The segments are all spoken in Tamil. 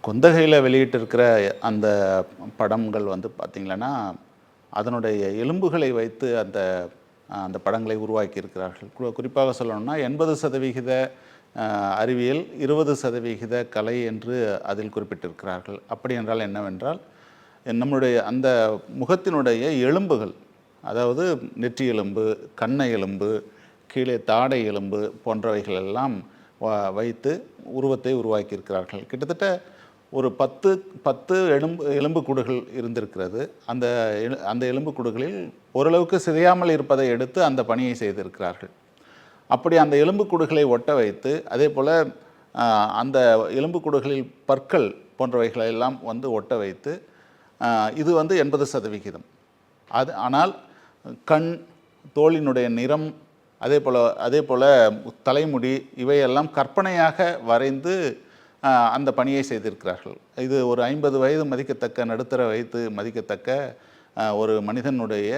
குந்தகையில் வெளியிட்டிருக்கிற அந்த படங்கள் வந்து பார்த்திங்கன்னா, அதனுடைய எலும்புகளை வைத்து அந்த அந்த படங்களை உருவாக்கியிருக்கிறார்கள். குறிப்பாக சொல்லணும்னா 80% அறிவியல், 20% கலை என்று அதில் குறிப்பிட்டிருக்கிறார்கள். அப்படி என்றால் என்னவென்றால், நம்முடைய அந்த முகத்தினுடைய எலும்புகள், அதாவது நெற்றி எலும்பு, கன்ன எலும்பு, கீழே தாடை எலும்பு போன்றவைகள் எல்லாம் வைத்து உருவத்தை உருவாக்கியிருக்கிறார்கள். கிட்டத்தட்ட ஒரு 10 எலும்புக்கூடுகள் இருந்திருக்கிறது. அந்த எலும்புக்கூடுகளில் ஓரளவுக்கு சிதையாமல் இருப்பதை எடுத்து அந்த பணியை செய்திருக்கிறார்கள். அப்படி அந்த எலும்புக்கூடுகளை ஒட்ட வைத்து, அதேபோல் அந்த எலும்புக்கூடுகளில் பற்கள் போன்றவைகளை எல்லாம் வந்து ஒட்ட வைத்து, இது வந்து 80%. ஆனால் கண், தோலினுடைய நிறம், அதேபோல் தலைமுடி இவையெல்லாம் கற்பனையாக வரைந்து அந்த பணியை செய்திருக்கிறார்கள். இது ஒரு 50 வயது மதிக்கத்தக்க, நடுத்தர வயது மதிக்கத்தக்க ஒரு மனிதனுடைய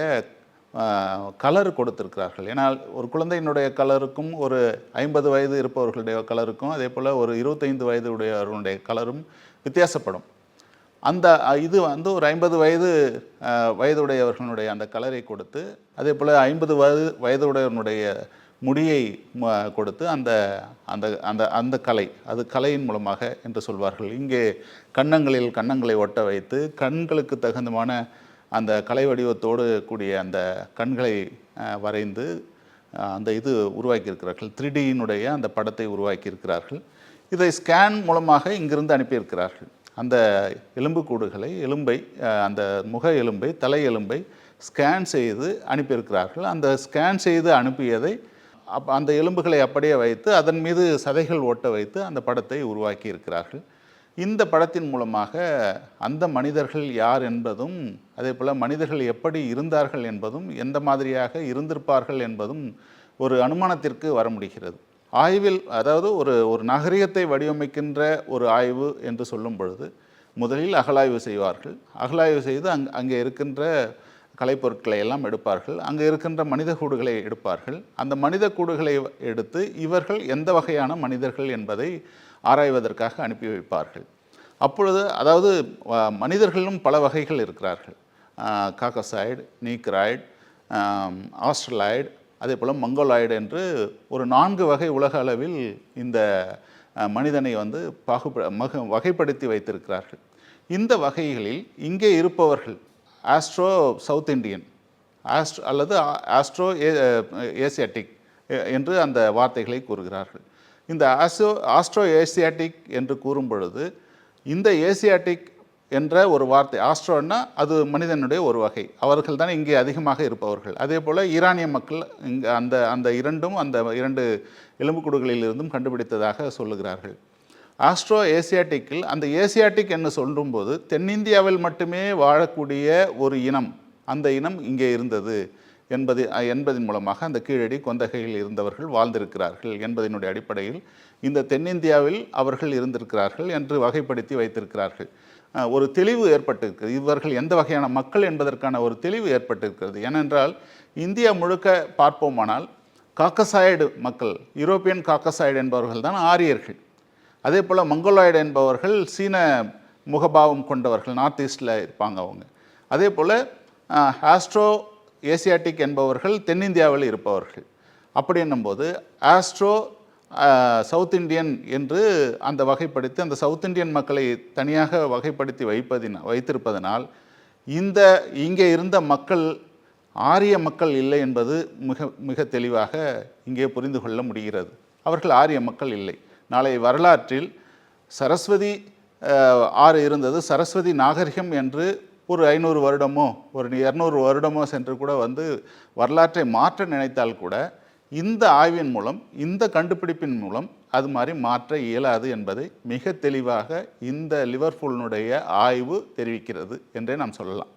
கலர் கொடுத்திருக்கிறார்கள். ஏன்னால் ஒரு குழந்தையினுடைய கலருக்கும் ஒரு 50 வயது இருப்பவர்களுடைய கலருக்கும், அதேபோல் ஒரு 25 வயது உடையவர்களுடைய கலரும் வித்தியாசப்படும். இது வந்து ஒரு 50 வயதுடையவர்களுடைய அந்த கலரை கொடுத்து, அதேபோல் 50 வயதுடையவனுடைய முடியை கொடுத்து அந்த அந்த அந்த அந்த கலை, அது கலையின் மூலமாக என்று சொல்வார்கள். இங்கே கன்னங்களை ஒட்ட வைத்து, கண்களுக்கு தகுந்தமான அந்த கலை வடிவத்தோடு கூடிய அந்த கண்களை வரைந்து அந்த இது உருவாக்கியிருக்கிறார்கள். 3Dயினுடைய அந்த படத்தை உருவாக்கியிருக்கிறார்கள். இதை ஸ்கேன் மூலமாக இங்கிருந்து அனுப்பியிருக்கிறார்கள். அந்த எலும்புக்கூடுகளை, அந்த முக எலும்பை, தலை எலும்பை ஸ்கேன் செய்து அனுப்பியிருக்கிறார்கள். அந்த ஸ்கேன் செய்து அனுப்பியதை அந்த எலும்புகளை அப்படியே வைத்து, அதன் மீது சதைகள் ஓட்ட வைத்து அந்த படத்தை உருவாக்கி இருக்கிறார்கள். இந்த படத்தின் மூலமாக அந்த மனிதர்கள் யார் என்பதும், அதேபோல் மனிதர்கள் எப்படி இருந்தார்கள் என்பதும், எந்த மாதிரியாக இருந்திருப்பார்கள் என்பதும் ஒரு அனுமானத்திற்கு வர முடிகிறது. ஆய்வில், அதாவது ஒரு நகரிகத்தை வடிவமைக்கின்ற ஒரு ஆய்வு என்று சொல்லும் பொழுது, முதலில் அகழாய்வு செய்வார்கள். அகழாய்வு செய்து அங்கே இருக்கின்ற கலைப்பொருட்களை எல்லாம் எடுப்பார்கள். அங்கே இருக்கின்ற மனித கூடுகளை எடுப்பார்கள். அந்த மனித கூடுகளை எடுத்து இவர்கள் எந்த வகையான மனிதர்கள் என்பதை ஆராய்வதற்காக அனுப்பி வைப்பார்கள். அப்பொழுது, அதாவது மனிதர்களும் பல வகைகள் இருக்கிறார்கள். காக்கசாய்டு, நீக்ராய்டு, ஆஸ்ட்ரலாய்டு, அதே போல் மங்கோலாய்டு என்று ஒரு 4 வகை உலக அளவில் இந்த மனிதனை வந்து வகைப்படுத்தி வைத்திருக்கிறார்கள். இந்த வகைகளில் இங்கே இருப்பவர்கள் ஆஸ்ட்ரோ சவுத் இண்டியன், அல்லது ஆஸ்ட்ரோ ஏசியாட்டிக் என்று அந்த வார்த்தைகளை கூறுகிறார்கள். இந்த ஆஸ்ட்ரோ ஏசியாட்டிக் என்று கூறும் பொழுது, இந்த ஏசியாட்டிக் என்ற ஒரு வார்த்தை, ஆஸ்ட்ரோன்னா அது மனிதனுடைய ஒரு வகை, அவர்கள் தான் இங்கே அதிகமாக இருப்பவர்கள். அதே போல் ஈரானிய மக்கள் இங்கே அந்த இரண்டும் அந்த 2 எலும்புக்கூடுகளில் இருந்தும் கண்டுபிடித்ததாக சொல்லுகிறார்கள். ஆஸ்ட்ரோ ஏசியாட்டிக்கில் அந்த ஏசியாட்டிக் என்று சொல்லும்போது தென்னிந்தியாவில் மட்டுமே வாழக்கூடிய ஒரு இனம், அந்த இனம் இங்கே இருந்தது என்பதின் மூலமாக அந்த கீழடி கொந்தகையில் இருந்தவர்கள் வாழ்ந்திருக்கிறார்கள் என்பதனுடைய அடிப்படையில் இந்த தென்னிந்தியாவில் அவர்கள் இருந்திருக்கிறார்கள் என்று வகைப்படுத்தி வைத்திருக்கிறார்கள். ஒரு தெளிவு ஏற்பட்டிருக்கிறது, இவர்கள் எந்த வகையான மக்கள் என்பதற்கான ஒரு தெளிவு ஏற்பட்டிருக்கிறது. ஏனென்றால் இந்தியா முழுக்க பார்ப்போமானால் காக்கசாய்டு மக்கள், யூரோப்பியன் காக்கசாய்டு என்பவர்கள் தான் ஆரியர்கள். அதே போல் மங்கோலாய்டு என்பவர்கள் சீன முகபாவம் கொண்டவர்கள், நார்த் ஈஸ்டில் இருப்பாங்க அவங்க. அதே போல் ஆஸ்ட்ரோ ஏசியாட்டிக் என்பவர்கள் தென்னிந்தியாவில் இருப்பவர்கள். அப்படி என்னும்போது ஆஸ்ட்ரோ சவுத் இண்டியன் என்று அந்த வகைப்படுத்தி, அந்த சவுத் இண்டியன் மக்களை தனியாக வகைப்படுத்தி வைத்திருப்பதனால் இங்கே இருந்த மக்கள் ஆரிய மக்கள் இல்லை என்பது மிக மிக தெளிவாக இங்கே புரிந்து கொள்ள முடிகிறது. அவர்கள் ஆரிய மக்கள் இல்லை. நாளை வரலாற்றில் சரஸ்வதி ஆறு இருந்தது, சரஸ்வதி நாகரிகம் என்று ஒரு 500 வருடமோ ஒரு 200 வருடமோ சென்று கூட வந்து வரலாற்றை மாற்ற நினைத்தால் கூட இந்த ஆய்வின் மூலம், இந்த கண்டுபிடிப்பின் மூலம் அது மாதிரி மாற்ற இயலாது என்பதை மிக தெளிவாக இந்த லிவர்பூலினுடைய ஆய்வு தெரிவிக்கிறது என்றே நாம் சொல்லலாம்.